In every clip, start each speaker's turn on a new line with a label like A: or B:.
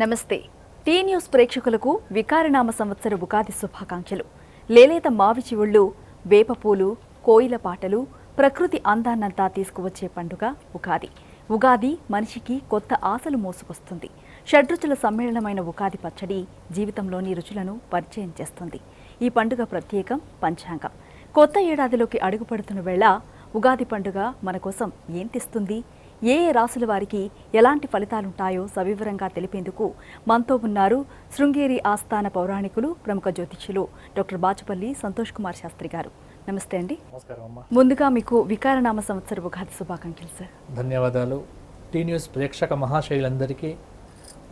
A: నమస్తే. Tea news ప్రేక్షకులకు వికారనామ సంవత్సర ఉగాది శుభాకాంక్షలు. లేలేత మావి చివుళ్ళు, వేపపూలు, కోయిల పాటలు, ప్రకృతి అందాన్నంతా తీసుకువచ్చే పండుగ ఉగాది. ఉగాది మనిషికి కొత్త ఆశలు మోసుకొస్తుంది. షడ్రుచుల సమ్మేళనమైన ఉగాది పచ్చడి జీవితంలోని రుచులను పరిచయం చేస్తుంది. ఈ పండుగ ప్రత్యేకం పంచాంగం. కొత్త ఏడాదిలోకి అడుగుపడుతున్న వేళ ఉగాది పండుగ మన కోసం ఏం తెస్తుంది, ఏ ఏ రాసుల వారికి ఎలాంటి ఫలితాలుంటాయో సవివరంగా తెలిపేందుకు మనతో ఉన్నారు శృంగేరి ఆస్థాన పౌరాణికులు, ప్రముఖ జ్యోతిష్యులు డాక్టర్ బాచుపల్లి సంతోష్ కుమార్ శాస్త్రి గారు. నమస్తే అండి. ముందుగా మీకు వికారనామ సంవత్సర ఉగాది శుభాకాంక్షలు సార్.
B: ధన్యవాదాలు. టీ న్యూస్ ప్రేక్షక మహాశైలందరికీ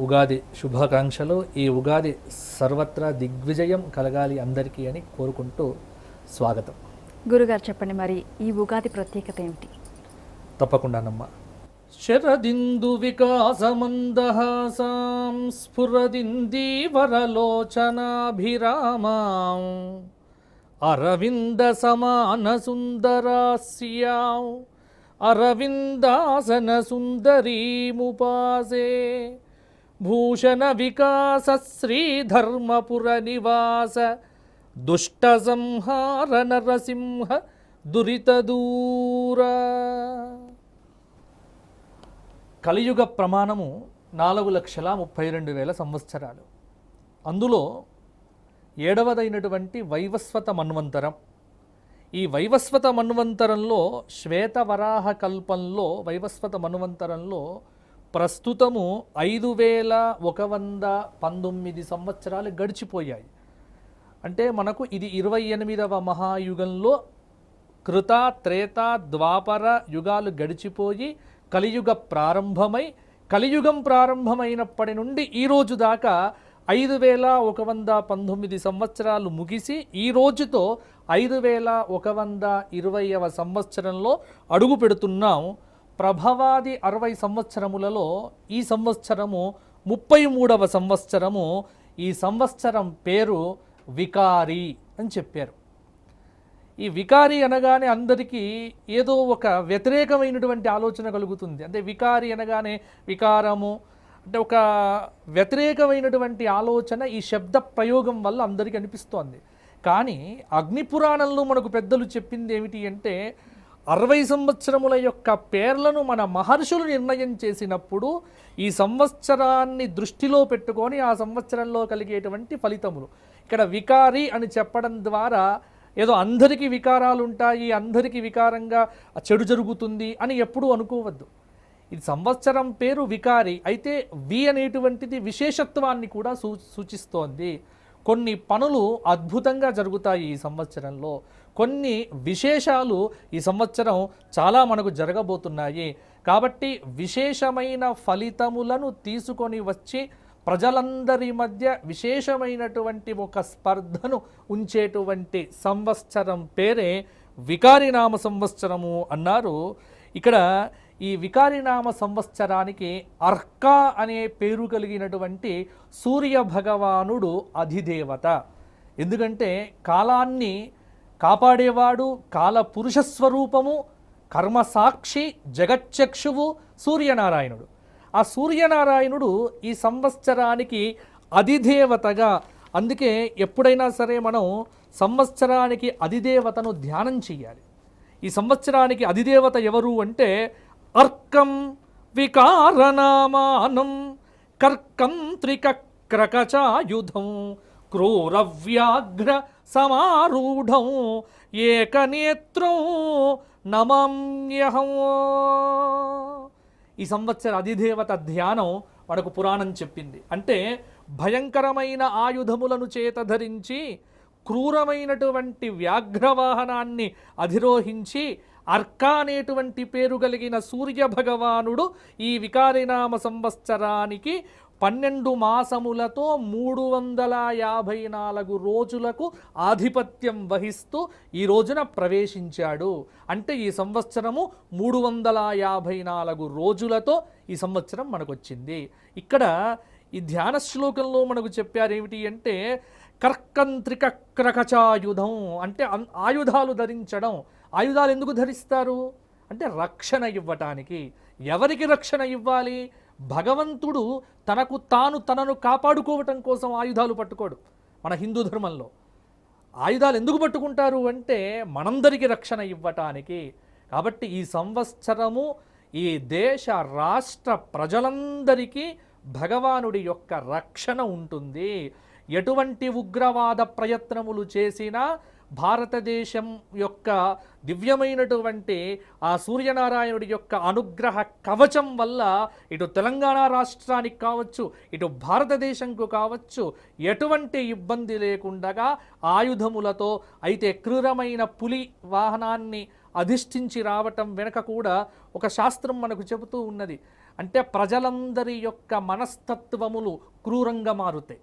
B: ఉగాది శుభాకాంక్షలు. ఈ ఉగాది సర్వత్రా దిగ్విజయం కలగాలి అందరికీ అని కోరుకుంటూ స్వాగతం.
A: గురుగారు చెప్పండి, మరి ఈ ఉగాది ప్రత్యేకత ఏమిటి?
B: తప్పకుండానమ్మా. శరదిందు వికాసమందహాసాం స్ఫురదిందీవరలోచనాభిరామాం అరవింద సమాన సుందరాస్యాం అరవిందాసన సుందరీముపాసే భూషణ వికాస శ్రీధర్మపుర నివాస దుష్ట సంహార నరసింహ దురిత దూర. కలియుగ ప్రమాణము 4,32,000 సంవత్సరాలు. అందులో 7వదైనటువంటి వైవస్వత మన్వంతరం. ఈ వైవస్వత మన్వంతరంలో శ్వేతవరాహ కల్పంలో వైవస్వత మన్వంతరంలో ప్రస్తుతము 5,119 సంవత్సరాలు గడిచిపోయాయి. అంటే మనకు ఇది 28వ మహాయుగంలో కృత, త్రేత, ద్వాపర యుగాలు గడిచిపోయి కలియుగ ప్రారంభమై, కలియుగం ప్రారంభమైనప్పటి నుండి ఈ రోజు దాకా 5,119 సంవత్సరాలు ముగిసి ఈ రోజుతో 5,120వ సంవత్సరంలో అడుగు పెడుతున్నాం. ప్రభవాది 60 సంవత్సరములలో ఈ సంవత్సరము 33వ సంవత్సరము. ఈ సంవత్సరం పేరు వికారి అని చెప్పారు. ఈ వికారి అనగానే అందరికీ ఏదో ఒక వ్యతిరేకమైనటువంటి ఆలోచన కలుగుతుంది. అంటే వికారి అనగానే వికారము అంటే ఒక వ్యతిరేకమైనటువంటి ఆలోచన ఈ శబ్ద ప్రయోగం వల్ల అందరికీ అనిపిస్తోంది. కానీ అగ్నిపురాణంలో మనకు పెద్దలు చెప్పింది ఏమిటి అంటే 60 సంవత్సరముల యొక్క పేర్లను మన మహర్షులు నిర్ణయం చేసినప్పుడు ఈ సంవత్సరాన్ని దృష్టిలో పెట్టుకొని ఆ సంవత్సరంలో కలిగేటువంటి ఫలితములు. ఇక్కడ వికారి అని చెప్పడం ద్వారా ఏదో అందరికీ వికారాలు ఉంటాయి, అందరికీ వికారంగా చెడు జరుగుతుంది అని ఎప్పుడూ అనుకోవద్దు. ఇది సంవత్సరం పేరు వికారి అయితే వి అనేటువంటిది విశేషత్వాన్ని కూడా సూచిస్తోంది. కొన్ని పనులు అద్భుతంగా జరుగుతాయి ఈ సంవత్సరంలో, కొన్ని విశేషాలు ఈ సంవత్సరం చాలా మనకు జరగబోతున్నాయి. కాబట్టి విశేషమైన ఫలితములను తీసుకొని వచ్చి ప్రజలందరి మధ్య విశేషమైనటువంటి ఒక స్పర్ధను ఉంచేటువంటి సంవత్సరం పేరే వికారినామ సంవత్సరము అన్నారు. ఇక్కడ ఈ వికారినామ సంవత్సరానికి అర్క అనే పేరు కలిగినటువంటి సూర్య భగవానుడు అధిదేవత. ఎందుకంటే కాలాన్ని కాపాడేవాడు, కాల పురుష స్వరూపము, కర్మసాక్షి, జగచ్చక్షువు సూర్యనారాయణుడు. ఆ సూర్యనారాయణుడు ఈ సంవత్సరానికి అధిదేవతగా, అందుకే ఎప్పుడైనా సరే మనం సంవత్సరానికి అధిదేవతను ధ్యానం చెయ్యాలి. ఈ సంవత్సరానికి అధిదేవత ఎవరు అంటే అర్కం వికారనామానం కర్కం త్రికక్రకచాయుధం క్రూరవ్యాఘ్ర సమారూఢం ఏకనేత్రం నమామ్యహం. ఈ సంవత్సర అధిదేవత ధ్యానం మనకు పురాణం చెప్పింది. అంటే భయంకరమైన ఆయుధములను చేత ధరించి క్రూరమైనటువంటి వ్యాఘ్రవాహనాన్ని అధిరోహించి అర్క అనేటువంటి పేరు కలిగిన సూర్య భగవానుడు ఈ వికారినామ సంవత్సరానికి 12 మాసములతో 354 రోజులకు ఆధిపత్యం వహిస్తూ ఈ రోజున ప్రవేశించాడు. అంటే ఈ సంవత్సరము 354 రోజులతో ఈ సంవత్సరం మనకొచ్చింది. ఇక్కడ ఈ ధ్యాన శ్లోకంలో మనకు చెప్పారేమిటి అంటే కర్కంత్రిక క్రకచాయుధం అంటే ఆయుధాలు ధరించడం. ఆయుధాలు ఎందుకు ధరిస్తారు అంటే రక్షణ ఇవ్వటానికి. ఎవరికి రక్షణ ఇవ్వాలి? భగవంతుడు తనను కాపాడుకోవటం కోసం ఆయుధాలు పట్టుకోడు. మన హిందూ ధర్మంలో ఆయుధాలు ఎందుకు పట్టుకుంటారు అంటే మనందరికీ రక్షణ ఇవ్వటానికి. కాబట్టి ఈ సంవత్సరము ఈ దేశ రాష్ట్ర ప్రజలందరికీ భగవానుడి యొక్క రక్షణ ఉంటుంది. ఎటువంటి ఉగ్రవాద ప్రయత్నములు చేసినా భారతదేశం యొక్క దివ్యమైనటువంటి ఆ సూర్యనారాయణుడి యొక్క అనుగ్రహ కవచం వల్ల ఇటు తెలంగాణ రాష్ట్రానికి కావచ్చు, ఇటు భారతదేశంకు కావచ్చు, ఎటువంటి ఇబ్బంది లేకుండా ఆయుధములతో అయితే క్రూరమైన పులి వాహనాన్ని అధిష్ఠించి రావటం వెనక కూడా ఒక శాస్త్రం మనకు చెబుతూ ఉన్నది. అంటే ప్రజలందరి యొక్క మనస్తత్వములు క్రూరంగా మారుతాయి,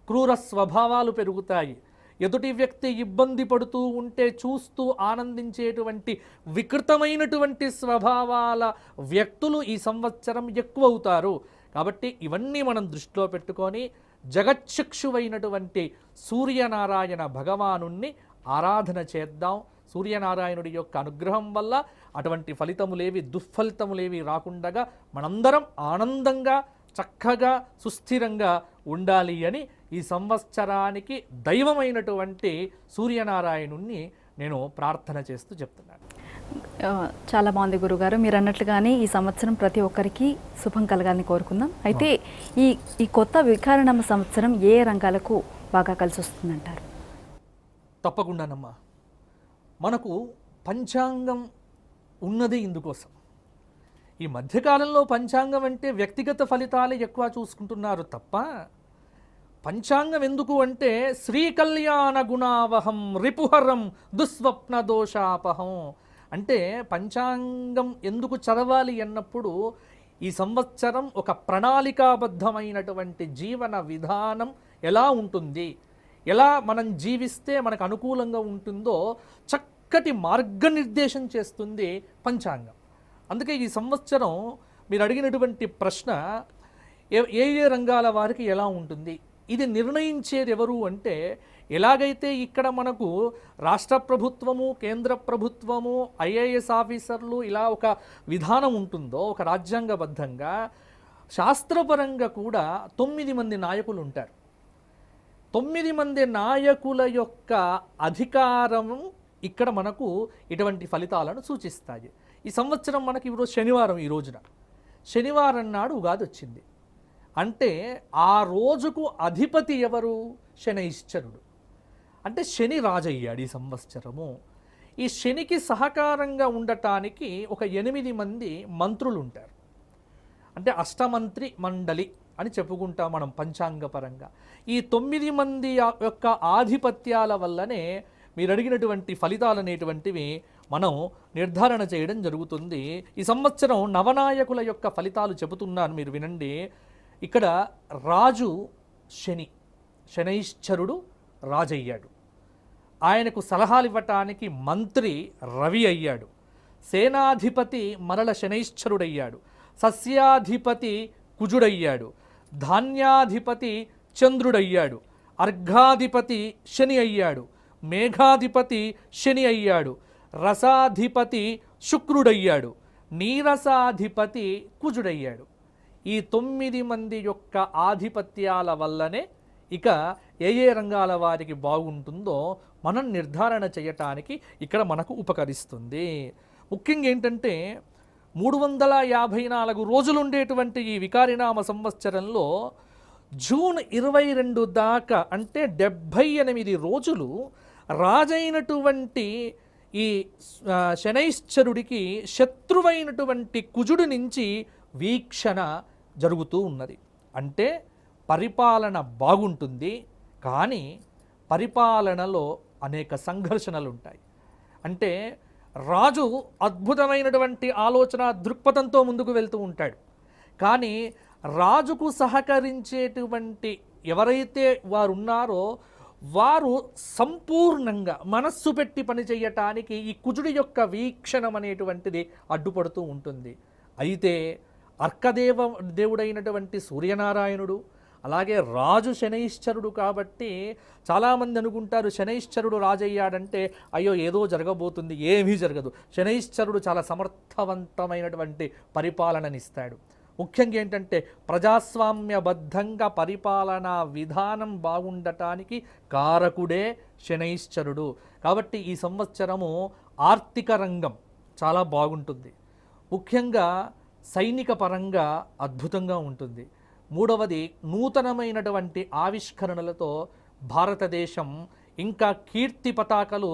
B: క్రూర స్వభావాలు పెరుగుతాయి. ఎదుటి వ్యక్తి ఇబ్బంది పడుతూ ఉంటే చూస్తూ ఆనందించేటువంటి వికృతమైనటువంటి స్వభావాల వ్యక్తులు ఈ సంవత్సరం ఎక్కువ అవుతారు. కాబట్టి ఇవన్నీ మనం దృష్టిలో పెట్టుకొని జగచ్చక్షువైనటువంటి సూర్యనారాయణ భగవానుణ్ణి ఆరాధన చేద్దాం. సూర్యనారాయణుడి యొక్క అనుగ్రహం వల్ల అటువంటి ఫలితములేవి దుఃఫలితములేవి రాకుండా మనందరం ఆనందంగా చక్కగా సుస్థిరంగా ఉండాలి అని ఈ సంవత్సరానికి దైవమైనటువంటి సూర్యనారాయణుణ్ణి నేను ప్రార్థన చేస్తూ చెప్తున్నాను.
A: చాలా బాగుంది గురుగారు. మీరు అన్నట్లుగానే ఈ సంవత్సరం ప్రతి ఒక్కరికి శుభం కలగాలని కోరుకుందాం. అయితే ఈ కొత్త వికారనామ సంవత్సరం ఏ రంగాలకు బాగా కలిసి వస్తుందంటారు?
B: తప్పకుండానమ్మా. మనకు పంచాంగం ఉన్నది ఇందుకోసం. ఈ మధ్యకాలంలో పంచాంగం అంటే వ్యక్తిగత ఫలితాలే ఎక్కువ చూసుకుంటున్నారు తప్ప పంచాంగం ఎందుకు అంటే శ్రీకళ్యాణ గుణావహం రిపుహరం దుస్వప్న దోషాపహం అంటే పంచాంగం ఎందుకు చదవాలి అన్నప్పుడు ఈ సంవత్సరం ఒక ప్రణాళికాబద్ధమైనటువంటి జీవన విధానం ఎలా ఉంటుంది, ఎలా మనం జీవిస్తే మనకు అనుకూలంగా ఉంటుందో చక్కటి మార్గనిర్దేశం చేస్తుంది పంచాంగం. అందుకే ఈ సంవత్సరం మీరు అడిగినటువంటి ప్రశ్న ఏ రంగాల వారికి ఎలా ఉంటుంది, ఇది నిర్ణయించేది ఎవరు అంటే ఎలాగైతే ఇక్కడ మనకు రాష్ట్ర ప్రభుత్వము, కేంద్ర ప్రభుత్వము, ఐఏఎస్ ఆఫీసర్లు ఇలా ఒక విధానం ఉంటుందో ఒక రాజ్యాంగబద్ధంగా, శాస్త్రపరంగా కూడా 9 మంది నాయకులు ఉంటారు. 9 మంది నాయకుల యొక్క అధికారము ఇక్కడ మనకు ఇటువంటి ఫలితాలను సూచిస్తాయి. ఈ సంవత్సరం మనకి ఈరోజు శనివారం, ఈ రోజున శనివారం నాడు ఉగాది వచ్చింది. అంటే ఆ రోజుకు అధిపతి ఎవరు? శనైశ్చరుడు. అంటే శని రాజయ్యాడు ఈ సంవత్సరము. ఈ శనికి సహకారంగా ఉండటానికి ఒక 8 మంది మంత్రులు ఉంటారు. అంటే అష్టమంత్రి మండలి అని చెప్పుకుంటాం మనం పంచాంగపరంగా. ఈ 9 మంది యొక్క ఆధిపత్యాల వల్లనే మీరు అడిగినటువంటి ఫలితాలు అనేటువంటివి మనం నిర్ధారణ చేయడం జరుగుతుంది. ఈ సంవత్సరం నవనాయకుల యొక్క ఫలితాలు చెబుతున్నాను, మీరు వినండి. ఇక్కడ రాజు శనైశ్చరుడు రాజయ్యాడు. ఆయనకు సలహాలు ఇవ్వటానికి మంత్రి రవి అయ్యాడు. సేనాధిపతి మరల శనైశ్చరుడయ్యాడు. సస్యాధిపతి కుజుడయ్యాడు. ధాన్యాధిపతి చంద్రుడయ్యాడు. అర్ఘాధిపతి శని అయ్యాడు. మేఘాధిపతి శని అయ్యాడు. రసాధిపతి శుక్రుడయ్యాడు. నీరసాధిపతి కుజుడయ్యాడు. ఈ 9 మంది యొక్క ఆధిపత్యాల వల్లనే ఇక ఏ రంగాల వారికి బాగుంటుందో మనం నిర్ధారణ చేయటానికి ఇక్కడ మనకు ఉపకరిస్తుంది. ముఖ్యంగా ఏంటంటే 354 రోజులు ఉండేటువంటి ఈ వికారినామ సంవత్సరంలో జూన్ 22 దాకా అంటే 78 రోజులు రాజైనటువంటి ఈ శనైశ్చరుడికి శత్రువైనటువంటి కుజుడి నుంచి వీక్షణ జరుగుతూ ఉన్నది. అంటే పరిపాలన బాగుంటుంది, కానీ పరిపాలనలో అనేక సంఘర్షణలు ఉంటాయి. అంటే రాజు అద్భుతమైనటువంటి ఆలోచన దృక్పథంతో ముందుకు వెళ్తూ ఉంటాడు, కానీ రాజుకు సహకరించేటువంటి ఎవరైతే వారు ఉన్నారో వారు సంపూర్ణంగా మనస్సు పెట్టి పనిచేయటానికి ఈ కుజుడి యొక్క వీక్షణం అనేటువంటిది అడ్డుపడుతూ ఉంటుంది. అయితే దేవుడైనటువంటి సూర్యనారాయణుడు, అలాగే రాజు శనైశ్చరుడు కాబట్టి చాలామంది అనుకుంటారు శనైశ్చరుడు రాజయ్యాడంటే అయ్యో ఏదో జరగబోతుంది. ఏమీ జరగదు. శనైశ్చరుడు చాలా సమర్థవంతమైనటువంటి పరిపాలననిస్తాడు. ముఖ్యంగా ఏంటంటే ప్రజాస్వామ్యబద్ధంగా పరిపాలనా విధానం బాగుండటానికి కారకుడే శనైశ్చరుడు. కాబట్టి ఈ సంవత్సరము ఆర్థిక రంగం చాలా బాగుంటుంది, ముఖ్యంగా సైనిక పరంగా అద్భుతంగా ఉంటుంది. మూడవది, నూతనమైనటువంటి ఆవిష్కరణలతో భారతదేశం ఇంకా కీర్తి పతాకలు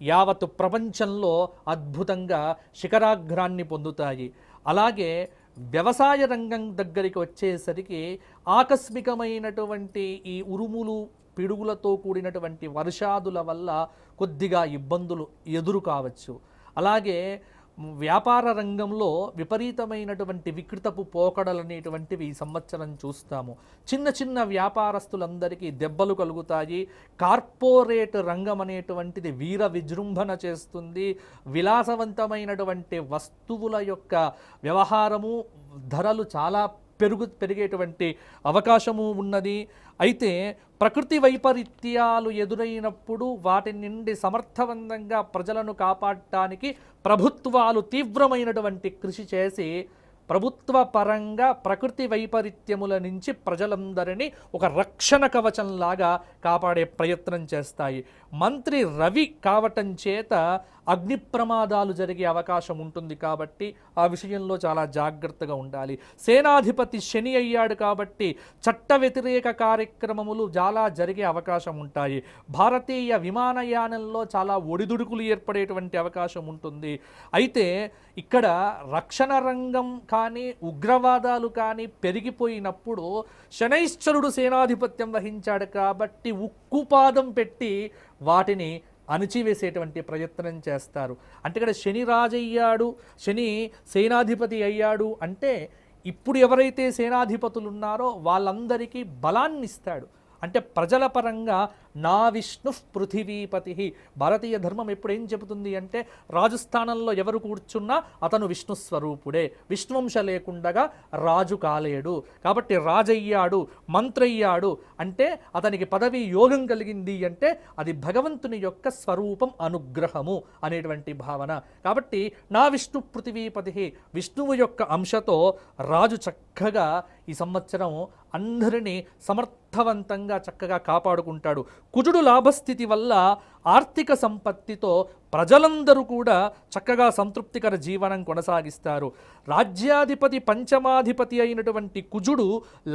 B: యావత్ ప్రపంచంలో అద్భుతంగా శిఖరాగ్రాన్ని పొందుతాయి. అలాగే వ్యవసాయ రంగం దగ్గరికి వచ్చేసరికి ఆకస్మికమైనటువంటి ఈ ఉరుములు పిడుగులతో కూడినటువంటి వర్షాదుల వల్ల కొద్దిగా ఇబ్బందులు ఎదురు కావచ్చు. అలాగే వ్యాపార రంగంలో విపరీతమైనటువంటి వికృతపు పోకడలు అనేటువంటివి ఈ సంవత్సరం చూస్తాము. చిన్న చిన్న వ్యాపారస్తులందరికీ దెబ్బలు కలుగుతాయి. కార్పొరేట్ రంగం అనేటువంటిది వీర విజృంభణ చేస్తుంది. విలాసవంతమైనటువంటి వస్తువుల యొక్క వ్యవహారము, ధరలు చాలా పెరిగేటువంటి అవకాశము ఉన్నది. అయితే ప్రకృతి వైపరీత్యాలు ఎదురైనప్పుడు వాటి నుండి సమర్థవంతంగా ప్రజలను కాపాడటానికి ప్రభుత్వాలు తీవ్రమైనటువంటి కృషి చేసి ప్రభుత్వ పరంగా ప్రకృతి వైపరీత్యముల నుంచి ప్రజలందరినీ ఒక రక్షణ కవచంలాగా కాపాడే ప్రయత్నం చేస్తాయి. మంత్రి రవి కావటం చేత అగ్ని ప్రమాదాలు జరిగే అవకాశం ఉంటుంది కాబట్టి ఆ విషయంలో చాలా జాగ్రత్తగా ఉండాలి. సేనాధిపతి శని అయ్యాడు కాబట్టి చట్ట వ్యతిరేక కార్యక్రమములు చాలా జరిగే అవకాశం ఉంటాయి. భారతీయ విమానయానంలో చాలా ఒడిదుడుకులు ఏర్పడేటువంటి అవకాశం ఉంటుంది. అయితే ఇక్కడ రక్షణ రంగం కానీ ఉగ్రవాదాలు కానీ పెరిగిపోయినప్పుడు శనైశ్చరుడు సేనాధిపత్యం వహించాడు కాబట్టి ఉక్కుపాదం పెట్టి వాటిని అణిచివేసేటువంటి ప్రయత్నం చేస్తారు. అంటే ఇక్కడ శని రాజయ్యాడు, శని సేనాధిపతి అయ్యాడు అంటే ఇప్పుడు ఎవరైతే సేనాధిపతులు ఉన్నారో వాళ్ళందరికీ బలాన్ని ఇస్తాడు. అంటే ప్రజల పరంగా నా విష్ణు పృథివీపతి. భారతీయ ధర్మం ఎప్పుడు ఏం చెబుతుంది అంటే రాజస్థానంలో ఎవరు కూర్చున్నా అతను విష్ణు స్వరూపుడే, విష్ణువంశ లేకుండగా రాజు కాలేడు. కాబట్టి రాజయ్యాడు, మంత్రయ్యాడు అంటే అతనికి పదవి యోగం కలిగింది అంటే అది భగవంతుని యొక్క స్వరూపం, అనుగ్రహము అనేటువంటి భావన. కాబట్టి నా విష్ణు పృథివీపతి, విష్ణువు యొక్క అంశతో రాజు చక్కగా ఈ సంవత్సరం అందరినీ సమర్థవంతంగా చక్కగా కాపాడుకుంటాడు. కుజుడు లాభస్థితి వల్ల ఆర్థిక సంపత్తితో ప్రజలందరూ కూడా చక్కగా సంతృప్తికర జీవనం కొనసాగిస్తారు. రాజ్యాధిపతి పంచమాధిపతి అయినటువంటి కుజుడు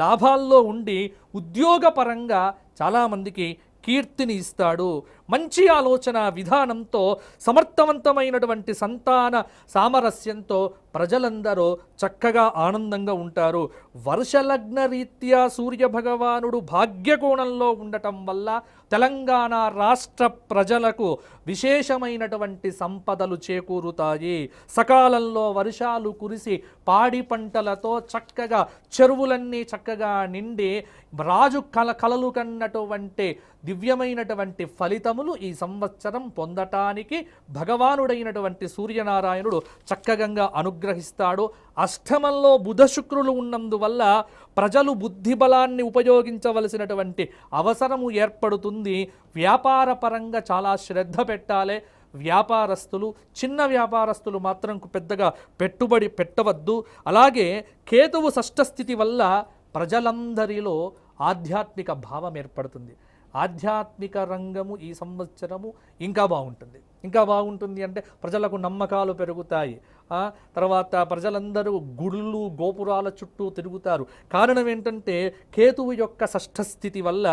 B: లాభాల్లో ఉండి ఉద్యోగపరంగా చాలామందికి కీర్తిని ఇస్తాడు. మంచి ఆలోచన విధానంతో సమర్థవంతమైనటువంటి సంతాన సామరస్యంతో ప్రజలందరూ చక్కగా ఆనందంగా ఉంటారు. వర్షలగ్న రీత్యా సూర్యభగవానుడు భాగ్యకోణంలో ఉండటం వల్ల తెలంగాణ రాష్ట్ర ప్రజలకు విశేషమైనటువంటి సంపదలు చేకూరుతాయి. సకాలంలో వర్షాలు కురిసి పాడి పంటలతో చక్కగా చెరువులన్నీ చక్కగా నిండి రాజు కలలు కన్నటువంటి దివ్యమైనటువంటి ఫలితములు ఈ సంవత్సరం పొందటానికి భగవానుడైనటువంటి సూర్యనారాయణుడు చక్కగా అనుగ్రహిస్తాడు. అష్టమంలో బుధ శుక్రులు ఉన్నందువల్ల ప్రజలు బుద్ధి బలాన్ని ఉపయోగించవలసినటువంటి అవసరము ఏర్పడుతుంది. వ్యాపార పరంగా చాలా శ్రద్ధ పెట్టాలి. వ్యాపారస్తులు, చిన్న వ్యాపారస్తులు మాత్రం పెద్దగా పెట్టుబడి పెట్టవద్దు. అలాగే కేతువు షష్ఠస్థితి వల్ల ప్రజలందరిలో ఆధ్యాత్మిక భావం ఏర్పడుతుంది. ఆధ్యాత్మిక రంగము ఈ సంవత్సరము ఇంకా బాగుంటుంది అంటే ప్రజలకు నమ్మకాలు పెరుగుతాయి. తర్వాత ప్రజలందరూ గుళ్ళు గోపురాల చుట్టూ తిరుగుతారు. కారణం ఏంటంటే కేతువు యొక్క షష్ఠస్థితి వల్ల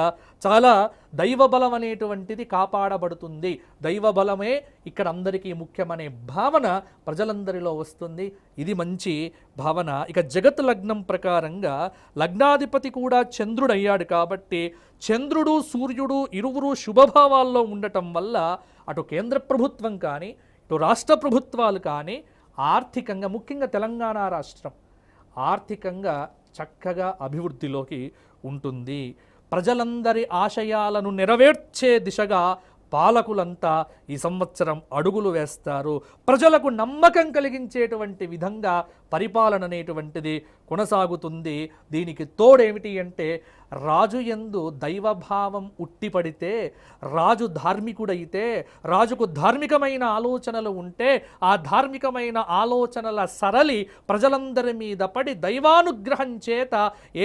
B: చాలా దైవబలం అనేటువంటిది కాపాడబడుతుంది. దైవబలమే ఇక్కడ అందరికీ ముఖ్యమనే భావన ప్రజలందరిలో వస్తుంది. ఇది మంచి భావన. ఇక జగత్ లగ్నం ప్రకారంగా లగ్నాధిపతి కూడా చంద్రుడు అయ్యాడు కాబట్టి చంద్రుడు సూర్యుడు ఇరువురు శుభభావాల్లో ఉండటం వల్ల అటు కేంద్ర ప్రభుత్వం కానీ ఇటు రాష్ట్ర ప్రభుత్వాలు కానీ ఆర్థికంగా, ముఖ్యంగా తెలంగాణ రాష్ట్రం ఆర్థికంగా చక్కగా అభివృద్ధిలోకి ఉంటుంది. ప్రజలందరి ఆశయాలను నెరవేర్చే దిశగా పాలకులంతా ఈ సంవత్సరం అడుగులు వేస్తారు. ప్రజలకు నమ్మకం కలిగించేటువంటి విధంగా పరిపాలన అనేటువంటిది కొనసాగుతుంది. దీనికి తోడేమిటి అంటే రాజు యందు దైవభావం ఉట్టిపడితే, రాజు ధార్మికుడైతే, రాజుకు ధార్మికమైన ఆలోచనలు ఉంటే, ఆ ధార్మికమైన ఆలోచనల సరళి ప్రజలందరి మీద పడి దైవానుగ్రహం చేత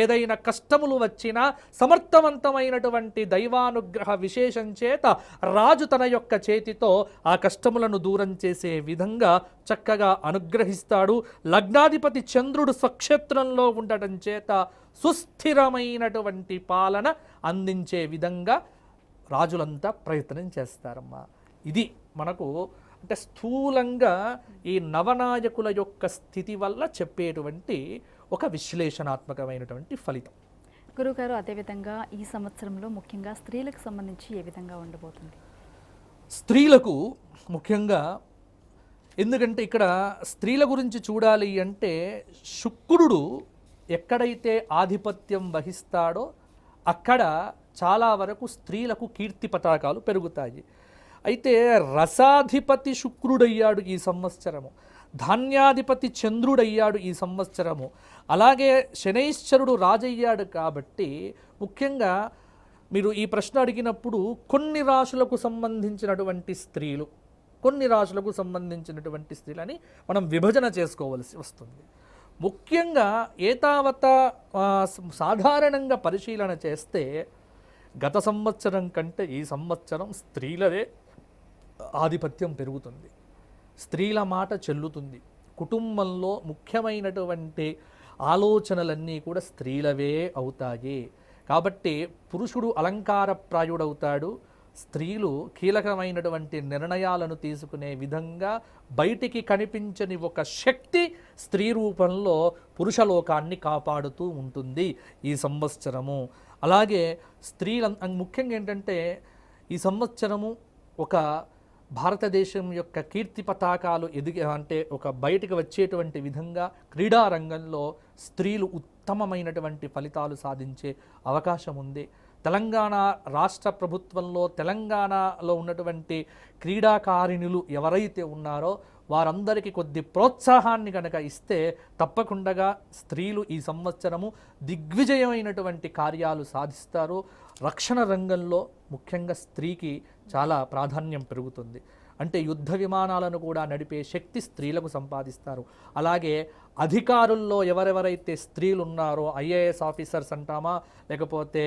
B: ఏదైనా కష్టములు వచ్చినా సమర్థవంతమైనటువంటి దైవానుగ్రహ విశేషం చేత రాజు తన యొక్క చేతితో ఆ కష్టములను దూరం చేసే విధంగా చక్కగా అనుగ్రహిస్తాడు. లగ్నాధిపతి చంద్రుడు స్వక్షేత్రంలో ఉండటం చేత సుస్థిరమైనటువంటి పాలన అందించే విధంగా రాజులంతా ప్రయత్నం చేస్తారమ్మా. ఇది మనకు అంటే స్థూలంగా ఈ నవనాయకుల యొక్క స్థితి వల్ల చెప్పేటువంటి ఒక విశ్లేషణాత్మకమైనటువంటి ఫలితం.
A: గురుగారు, అదేవిధంగా ఈ సంవత్సరంలో ముఖ్యంగా స్త్రీలకు సంబంధించి ఏ విధంగా ఉండబోతుంది?
B: స్త్రీలకు ముఖ్యంగా, ఎందుకంటే ఇక్కడ స్త్రీల గురించి చూడాలి అంటే శుక్రుడు ఎక్కడైతే ఆధిపత్యం వహిస్తాడో అక్కడ చాలా వరకు స్త్రీలకు కీర్తి పతాకాలు పెరుగుతాయి. అయితే రసాధిపతి శుక్రుడయ్యాడు ఈ సంవత్సరము, ధాన్యాధిపతి చంద్రుడయ్యాడు ఈ సంవత్సరము, అలాగే శనైశ్చరుడు రాజయ్యాడు. కాబట్టి ముఖ్యంగా మీరు ఈ ప్రశ్న అడిగినప్పుడు కొన్ని రాశులకు సంబంధించినటువంటి స్త్రీలు, కొన్ని రాశులకు సంబంధించినటువంటి స్త్రీలని మనం విభజన చేసుకోవలసి వస్తుంది. ముఖ్యంగా ఏతావత సాధారణంగా పరిశీలన చేస్తే గత సంవత్సరం కంటే ఈ సంవత్సరం స్త్రీలదే ఆధిపత్యం పెరుగుతుంది, స్త్రీల మాట చెల్లుతుంది. కుటుంబంలో ముఖ్యమైనటువంటి ఆలోచనలన్నీ కూడా స్త్రీలవే అవుతాయి. కాబట్టి పురుషుడు అలంకారప్రాయుడవుతాడు, స్త్రీలు కీలకమైనటువంటి నిర్ణయాలను తీసుకునే విధంగా బయటికి కనిపించని ఒక శక్తి స్త్రీ రూపంలో పురుషలోకాన్ని కాపాడుతూ ఉంటుంది ఈ సంవత్సరము. అలాగే స్త్రీల ముఖ్యంగా ఏంటంటే ఈ సంవత్సరము ఒక భారతదేశం యొక్క కీర్తి పతాకాలు అంటే ఒక బయటికి వచ్చేటువంటి విధంగా క్రీడా రంగంలో స్త్రీలు ఉత్తమమైనటువంటి ఫలితాలు సాధించే అవకాశం ఉంది. తెలంగాణ రాష్ట్ర ప్రభుత్వంలో తెలంగాణలో ఉన్నటువంటి క్రీడాకారిణులు ఎవరైతే ఉన్నారో వారందరికీ కొద్ది ప్రోత్సాహాన్ని కనుక ఇస్తే తప్పకుండా స్త్రీలు ఈ సంవత్సరము దిగ్విజయమైనటువంటి కార్యాలు సాధిస్తారు. రక్షణ రంగంలో ముఖ్యంగా స్త్రీకి చాలా ప్రాధాన్యం పెరుగుతుంది. అంటే యుద్ధ విమానాలను కూడా నడిపే శక్తి స్త్రీలకు సంపాదిస్తారు. అలాగే అధికారుల్లో ఎవరెవరైతే స్త్రీలు ఉన్నారో ఐఏఎస్ ఆఫీసర్స్ అంటామా, లేకపోతే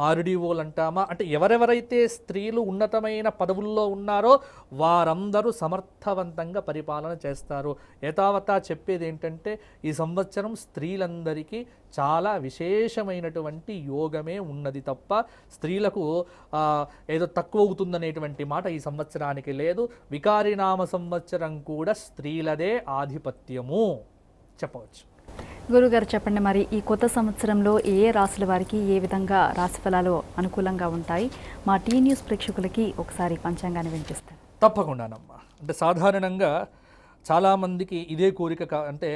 B: ఆర్డీఓలు అంటామా, అంటే ఎవరెవరైతే స్త్రీలు ఉన్నతమైన పదవుల్లో ఉన్నారో వారందరూ సమర్థవంతంగా పరిపాలన చేస్తారు. యథావతా చెప్పేది ఏంటంటే ఈ సంవత్సరం స్త్రీలందరికీ చాలా విశేషమైనటువంటి యోగమే ఉన్నది తప్ప స్త్రీలకు ఏదో తక్కువ అవుతుందనేటువంటి మాట ఈ సంవత్సరానికి లేదు. వికారినామ సంవత్సరం కూడా స్త్రీలదే ఆధిపత్యము చెప్పవచ్చు.
A: గురుగారు చెప్పండి, మరి ఈ కొత్త సంవత్సరంలో ఏ రాశుల వారికి ఏ విధంగా రాశి ఫలాలు అనుకూలంగా ఉంటాయి? మా టీ న్యూస్ ప్రేక్షకులకి ఒకసారి పంచాంగాన్ని వినిపిస్తారు.
B: తప్పకుండానమ్మా. అంటే సాధారణంగా చాలామందికి ఇదే కోరిక అంటే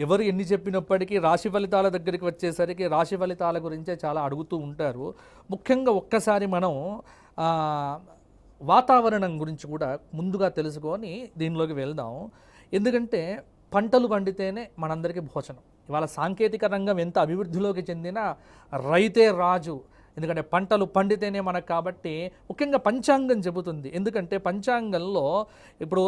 B: ఎవరు ఎన్ని చెప్పినప్పటికీ రాశి ఫలితాల దగ్గరికి వచ్చేసరికి రాశి ఫలితాల గురించే చాలా అడుగుతూ ఉంటారు. ముఖ్యంగా ఒక్కసారి మనం వాతావరణం గురించి కూడా ముందుగా తెలుసుకొని దీనిలోకి వెళ్దాం. ఎందుకంటే పంటలు పండితేనే మనందరికీ భోజనం. ఇవాళ సాంకేతిక రంగం ఎంత అభివృద్ధిలోకి చెందినా రైతే రాజు. ఎందుకంటే పంటలు పండితేనే మనకు. కాబట్టి ముఖ్యంగా పంచాంగం చెబుతుంది. ఎందుకంటే పంచాంగంలో ఇప్పుడు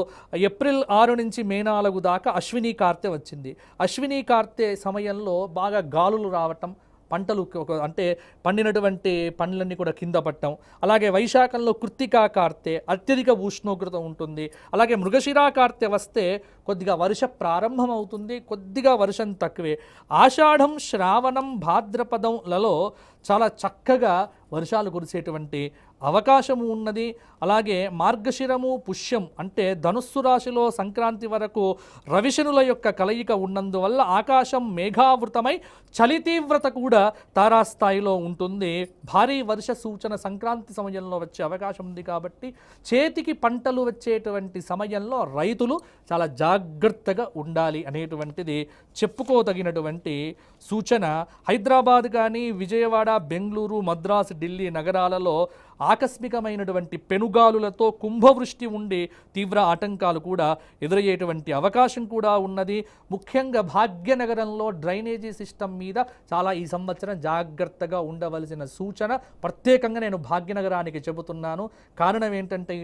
B: ఏప్రిల్ 6 నుంచి మే 4 దాకా అశ్విని కార్తె వచ్చింది. అశ్విని కార్తె సమయంలో బాగా గాలులు రావటం, పంటలు అంటే పండినటువంటి పండ్లన్నీ కూడా కింద పట్టడం. అలాగే వైశాఖంలో కృత్తికా కార్తె అత్యధిక ఉష్ణోగ్రత ఉంటుంది. అలాగే మృగశిరా కార్తె వస్తే కొద్దిగా వర్ష ప్రారంభం అవుతుంది, కొద్దిగా వర్షం తక్కువే. ఆషాఢం, శ్రావణం, భాద్రపదంలలో చాలా చక్కగా వర్షాలు కురిసేటువంటి అవకాశము ఉన్నది. అలాగే మార్గశిరము, పుష్యం అంటే ధనుస్సు రాశిలో సంక్రాంతి వరకు రవిశనుల యొక్క కలయిక ఉన్నందువల్ల ఆకాశం మేఘావృతమై చలి తీవ్రత కూడా తారాస్థాయిలో ఉంటుంది. భారీ వర్ష సూచన సంక్రాంతి సమయంలో వచ్చే అవకాశం ఉంది. కాబట్టి చేతికి పంటలు వచ్చేటువంటి సమయంలో రైతులు చాలా జాగ్రత్తగా ఉండాలి అనేటువంటిది చెప్పుకోదగినటువంటి సూచన. హైదరాబాద్ కానీ, విజయవాడ, బెంగళూరు, మద్రాసు, ఢిల్లీ నగరాలలో ఆకస్మికమైనటువంటి పెనుగాలులతో కుంభవృష్టి ఉండి తీవ్ర ఆటంకాలు కూడా ఎదురయ్యేటువంటి అవకాశం కూడా ఉన్నది. ముఖ్యంగా భాగ్యనగరంలో డ్రైనేజీ సిస్టమ్ మీద చాలా ఈ సంవత్సరం జాగ్రత్తగా ఉండవలసిన సూచన ప్రత్యేకంగా నేను భాగ్యనగరానికి చెబుతున్నాను. కారణం ఏంటంటే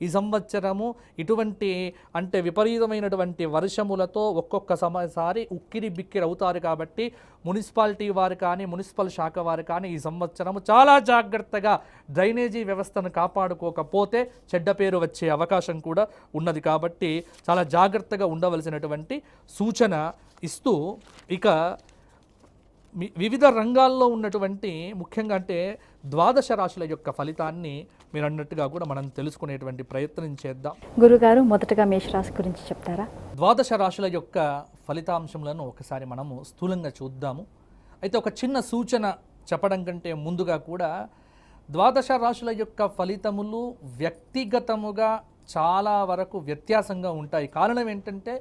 B: ఈ సంవత్సరము ఇటువంటి అంటే విపరీతమైనటువంటి వర్షములతో ఒక్కొక్కసారి ఉక్కిరి బిక్కిరి అవుతారు. కాబట్టి మున్సిపాలిటీ వారు కానీ మున్సిపల్ శాఖ వారు కానీ ఈ సంవత్సరము చాలా జాగ్రత్తగా డ్రైనేజీ వ్యవస్థను కాపాడుకోకపోతే చెడ్డ పేరు వచ్చే అవకాశం కూడా ఉన్నది. కాబట్టి చాలా జాగ్రత్తగా ఉండవలసినటువంటి సూచన ఇస్తూ ఇక వివిధ రంగాల్లో ఉన్నటువంటి ముఖ్యంగా అంటే ద్వాదశ రాశుల యొక్క ఫలితాన్ని మీరు అన్నట్టుగా కూడా మనం తెలుసుకునేటువంటి ప్రయత్నం చేద్దాం.
A: గురుగారు, మొదటగా మేషరాశి గురించి చెప్తారా?
B: ద్వాదశ రాశుల యొక్క ఫలితాంశములను ఒకసారి మనము స్థూలంగా చూద్దాము. అయితే ఒక చిన్న సూచన చెప్పడం కంటే ముందుగా కూడా ద్వాదశ రాశుల యొక్క ఫలితములు వ్యక్తిగతముగా చాలా వరకు వ్యత్యాసంగా ఉంటాయి. కారణం ఏంటంటే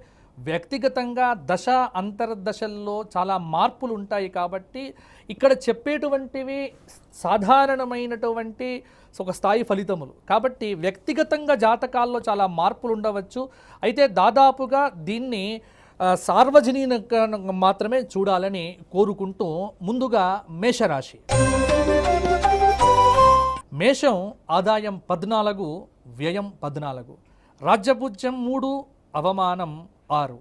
B: వ్యక్తిగతంగా దశ అంతర్దశల్లో చాలా మార్పులు ఉంటాయి. కాబట్టి ఇక్కడ చెప్పేటువంటివి సాధారణమైనటువంటి ఒక స్థాయి ఫలితములు. కాబట్టి వ్యక్తిగతంగా జాతకాల్లో చాలా మార్పులు ఉండవచ్చు. అయితే దాదాపుగా దీన్ని సార్వజనీనంగా మాత్రమే చూడాలని కోరుకుంటూ ముందుగా మేషరాశి. మేషం ఆదాయం 14, వ్యయం 14, రాజ్యపూజ్యం 3, అవమానం 6.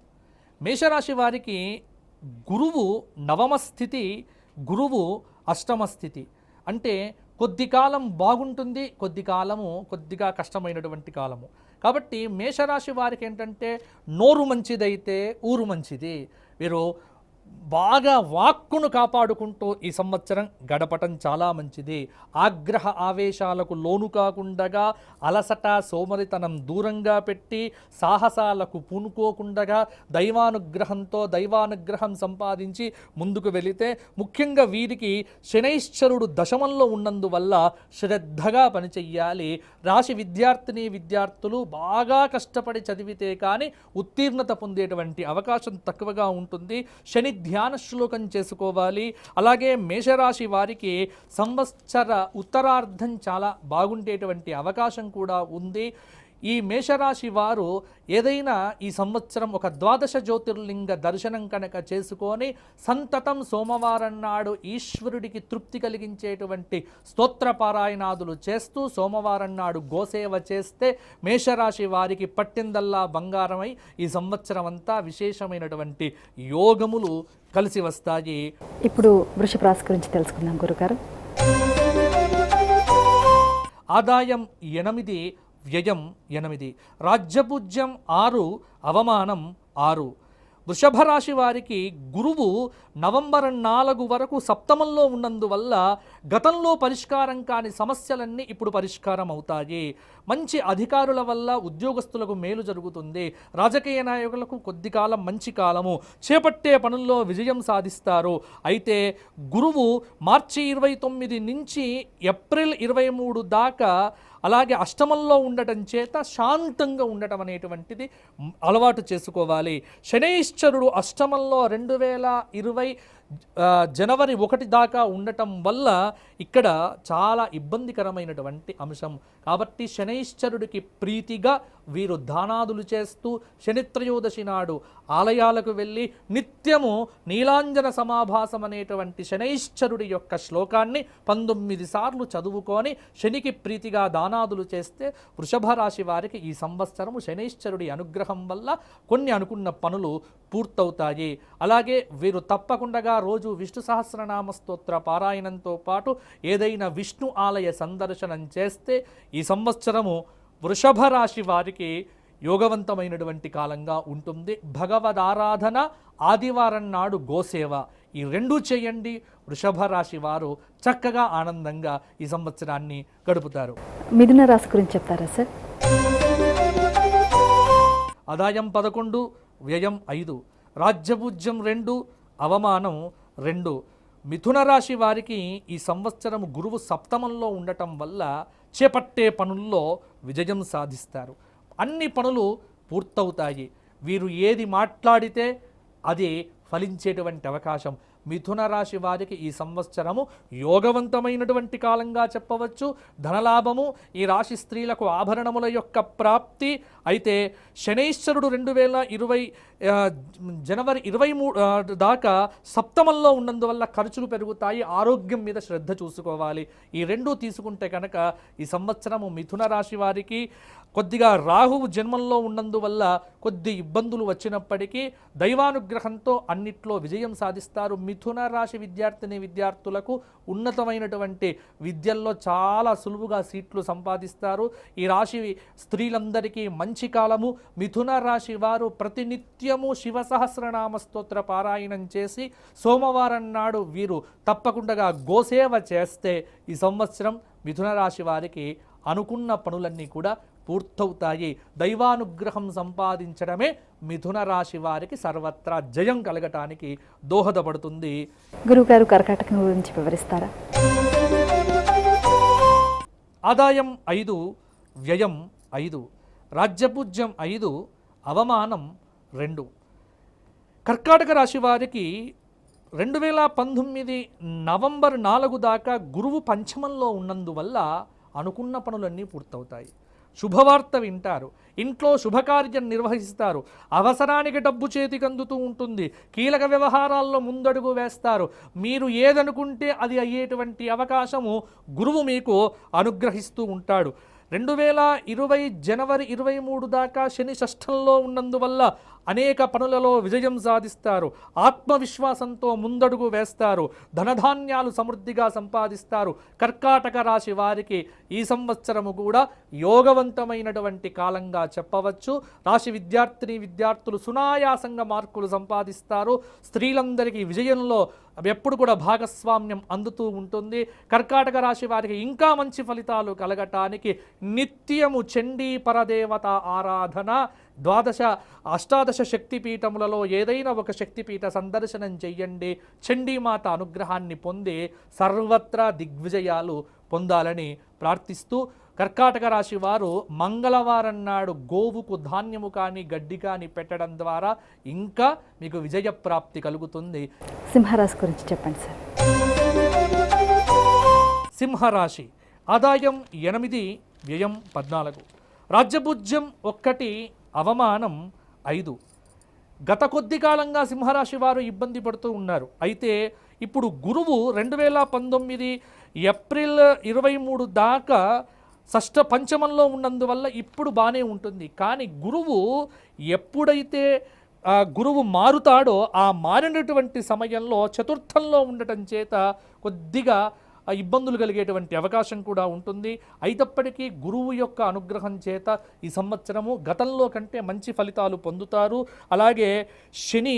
B: మేషరాశి వారికి గురువు నవమ స్థితి, గురువు అష్టమ స్థితి. అంటే కొద్ది కాలం బాగుంటుంది, కొద్ది కాలము కొద్దిగా కష్టమైనటువంటి కాలము. కాబట్టి మేషరాశి వారికి ఏంటంటే నోరు మంచిదైతే ఊరు మంచిది. వీరు బాగా వాక్కును కాపాడుకుంటూ ఈ సంవత్సరం గడపటం చాలా మంచిది. ఆగ్రహ ఆవేశాలకు లోను కాకుండా అలసట సోమరితనం దూరంగా పెట్టి సాహసాలకు పూనుకోకుండా దైవానుగ్రహం సంపాదించి ముందుకు వెళితే, ముఖ్యంగా వీరికి శనైశ్చరుడు దశమంలో ఉన్నందువల్ల శ్రద్ధగా పనిచెయ్యాలి. రాశి విద్యార్థులు బాగా కష్టపడి చదివితే కానీ ఉత్తీర్ణత పొందేటువంటి అవకాశం తక్కువగా ఉంటుంది. శని ధ్యాన శ్లోకం చేసుకోవాలి. అలాగే మేషరాశి వారికి సంవత్సర ఉత్తరార్ధం చాలా బాగుండేటువంటి అవకాశం కూడా ఉంది. ఈ మేషరాశి వారు ఏదైనా ఈ సంవత్సరం ఒక ద్వాదశ జ్యోతిర్లింగ దర్శనం కనుక చేసుకొని సంతతం సోమవారం నాడు ఈశ్వరుడికి తృప్తి కలిగించేటువంటి స్తోత్ర పారాయణాదులు చేస్తూ సోమవారం నాడు గోసేవ చేస్తే మేషరాశి వారికి పట్టిందల్లా బంగారమై ఈ సంవత్సరం అంతా విశేషమైనటువంటి యోగములు కలిసి వస్తాయి.
A: ఇప్పుడు వృషభ రాశి గురించి తెలుసుకుందాం గురుగారు.
B: ఆదాయం 8, వ్యయం 8, రాజ్యపూజ్యం 6, అవమానం 6. వృషభ రాశి వారికి గురువు నవంబర్ 4 వరకు సప్తమంలో ఉన్నందువల్ల గతంలో పరిష్కారం కాని సమస్యలన్నీ ఇప్పుడు పరిష్కారం అవుతాయి. మంచి అధికారుల వల్ల ఉద్యోగస్తులకు మేలు జరుగుతుంది. రాజకీయ నాయకులకు కొద్ది కాలం మంచి కాలము, చేపట్టే పనుల్లో విజయం సాధిస్తారు. అయితే గురువు మార్చి 29 నుంచి ఏప్రిల్ 23 దాకా అలాగే అష్టమంలో ఉండటం చేత శాంతంగా ఉండటం అనేటువంటిది అలవాటు చేసుకోవాలి. శనైశ్చరుడు అష్టమంలో 2020 జనవరి 1 దాకా ఉండటం వల్ల ఇక్కడ చాలా ఇబ్బందికరమైనటువంటి అంశం. కాబట్టి శనైశ్చరుడికి ప్రీతిగా వీరు దానాదులు చేస్తూ శనిత్రయోదశి నాడు ఆలయాలకు వెళ్ళి నిత్యము నీలాంజన సమాభాసం అనేటువంటి శనైశ్చరుడి యొక్క శ్లోకాన్ని 19 సార్లు చదువుకొని శనికి ప్రీతిగా దానాదులు చేస్తే వృషభ రాశి వారికి ఈ సంవత్సరము శనైశ్చరుడి అనుగ్రహం వల్ల కొన్ని అనుకున్న పనులు పూర్తవుతాయి. అలాగే వీరు తప్పకుండా రోజు విష్ణు సహస్రనామ స్తోత్ర పారాయణంతో పాటు ఏదైనా విష్ణు ఆలయ సందర్శనం చేస్తే ఈ సంవత్సరము వృషభ రాశి వారికి యోగవంతమైనటువంటి కాలంగా ఉంటుంది. భగవదారాధన, ఆదివారం నాడు గోసేవ, ఈ రెండూ చేయండి. వృషభ రాశి వారు చక్కగా ఆనందంగా ఈ సంవత్సరాన్ని గడుపుతారు.
A: మిథున రాశి గురించి చెప్తారా సార్?
B: ఆదాయం 11, వ్యయం 5, రాజ్యపూజ్యం 2, అవమానం 2. మిథున రాశి వారికి ఈ సంవత్సరం గురువు సప్తమంలో ఉండటం వల్ల చేపట్టే పనుల్లో విజయం సాధిస్తారు. అన్ని పనులు పూర్తవుతాయి. వీరు ఏది మాట్లాడితే అది ఫలించేటువంటి అవకాశం. మిథున రాశి వారికి ఈ సంవత్సరము యోగవంతమైనటువంటి కాలంగా చెప్పవచ్చు. ధనలాభము, ఈ రాశి స్త్రీలకు ఆభరణముల యొక్క ప్రాప్తి. అయితే శనైశ్వరుడు 2020 జనవరి 23 దాకా సప్తమంలో ఉన్నందువల్ల ఖర్చులు పెరుగుతాయి. ఆరోగ్యం మీద శ్రద్ధ చూసుకోవాలి. ఈ రెండూ తీసుకుంటే కనుక ఈ సంవత్సరము మిథున రాశి వారికి కొద్దిగా రాహువు జన్మంలో ఉన్నందువల్ల కొద్ది ఇబ్బందులు వచ్చినప్పటికీ దైవానుగ్రహంతో అన్నిట్లో విజయం సాధిస్తారు. మిథున రాశి విద్యార్థులకు ఉన్నతమైనటువంటి విద్యల్లో చాలా సులువుగా సీట్లు సంపాదిస్తారు. ఈ రాశి స్త్రీలందరికీ మంచి కాలము. మిథున రాశి వారు ప్రతినిత్యము శివ సహస్రనామ స్తోత్ర పారాయణం చేసి సోమవారం నాడు వీరు తప్పకుండా గోసేవ చేస్తే ఈ సంవత్సరం మిథున రాశి వారికి అనుకున్న పనులన్నీ కూడా పూర్తవుతాయి. దైవానుగ్రహం సంపాదించడమే మిథున రాశి వారికి సర్వత్రా జయం కలగటానికి దోహదపడుతుంది.
A: గురుగారు, కర్కాటకం గురించి వివరిస్తారా?
B: ఆదాయం 5, వ్యయం 5, రాజ్యపూజ్యం 5, అవమానం 2. కర్కాటక రాశి వారికి 2019 నవంబర్ 4 దాకా గురువు పంచమంలో ఉన్నందువల్ల అనుకున్న పనులన్నీ పూర్తవుతాయి. శుభవార్త వింటారు. ఇంట్లో శుభకార్యం నిర్వహిస్తారు. అవసరానికి డబ్బు చేతికి అందుతూ ఉంటుంది. కీలక వ్యవహారాల్లో ముందడుగు వేస్తారు. మీరు ఏదనుకుంటే అది అయ్యేటువంటి అవకాశము గురువు మీకు అనుగ్రహిస్తూ ఉంటాడు. 2020 జనవరి 23 దాకా శని షష్ఠంలో ఉన్నందువల్ల అనేక పనులలో విజయం సాధిస్తారు. ఆత్మవిశ్వాసంతో ముందడుగు వేస్తారు. ధనధాన్యాలు సమృద్ధిగా సంపాదిస్తారు. కర్కాటక రాశి వారికి ఈ సంవత్సరము కూడా యోగవంతమైనటువంటి కాలంగా చెప్పవచ్చు. రాశి విద్యార్థులు సునాయాసంగా మార్కులు సంపాదిస్తారు. స్త్రీలందరికీ విజయంలో ఎప్పుడు కూడా భాగస్వామ్యం అందుతూ ఉంటుంది. కర్కాటక రాశి వారికి ఇంకా మంచి ఫలితాలు కలగటానికి నిత్యము చండీ పరదేవత ఆరాధన, 12-అష్టాదశ శక్తిపీఠములలో ఏదైనా ఒక శక్తిపీఠ సందర్శనం చెయ్యండి. చండీమాత అనుగ్రహాన్ని పొంది సర్వత్రా దిగ్విజయాలు పొందాలని ప్రార్థిస్తూ, కర్కాటక రాశి వారు మంగళవారం నాడు గోవుకు ధాన్యము కానీ గడ్డి కానీ పెట్టడం ద్వారా ఇంకా మీకు విజయప్రాప్తి కలుగుతుంది.
A: సింహరాశి గురించి చెప్పండి సార్.
B: సింహరాశి ఆదాయం 8, వ్యయం 14, రాజ్యపూజ్యం 1, అవమానం 5. గత కొద్ది కాలంగా సింహరాశి వారు ఇబ్బంది పడుతూ ఉన్నారు. అయితే ఇప్పుడు గురువు 2019 ఏప్రిల్ 23 దాకా షష్ఠ పంచమంలో ఉన్నందువల్ల ఇప్పుడు బాగానే ఉంటుంది. కానీ గురువు ఎప్పుడైతే గురువు మారుతాడో ఆ మారినటువంటి సమయంలో చతుర్థంలో ఉండటం చేత కొద్దిగా ఇబ్బందులు కలిగేటువంటి అవకాశం కూడా ఉంటుంది. అయినప్పటికీ గురువు యొక్క అనుగ్రహం చేత ఈ సంవత్సరము గతంలో కంటే మంచి ఫలితాలు పొందుతారు. అలాగే శని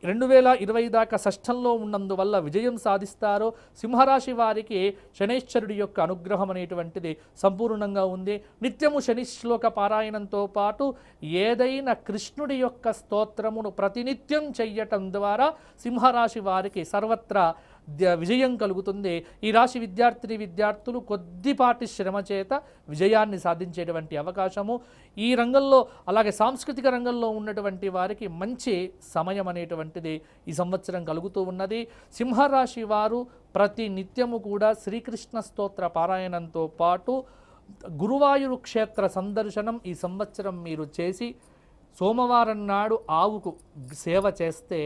B: 2020 దాకా షష్ఠంలో ఉన్నందువల్ల విజయం సాధిస్తారు. సింహరాశి వారికి శనైశ్వరుడి యొక్క అనుగ్రహం అనేటువంటిది సంపూర్ణంగా ఉంది. నిత్యము శని శ్లోక పారాయణంతో పాటు ఏదైనా కృష్ణుడి యొక్క స్తోత్రమును ప్రతినిత్యం చెయ్యటం ద్వారా సింహరాశి వారికి సర్వత్రా విజయం కలుగుతుంది. ఈ రాశి విద్యార్థులు కొద్దిపాటి శ్రమ చేత విజయాన్ని సాధించేటువంటి అవకాశము ఈ రంగంలో, అలాగే సాంస్కృతిక రంగంలో ఉన్నటువంటి వారికి మంచి సమయం అనేటువంటిది ఈ సంవత్సరం కలుగుతూ ఉన్నది. సింహరాశి వారు ప్రతి నిత్యము కూడా శ్రీకృష్ణ స్తోత్ర పారాయణంతో పాటు గురువాయూరు క్షేత్ర సందర్శనం ఈ సంవత్సరం మీరు చేసి సోమవారం నాడు ఆవుకు సేవ చేస్తే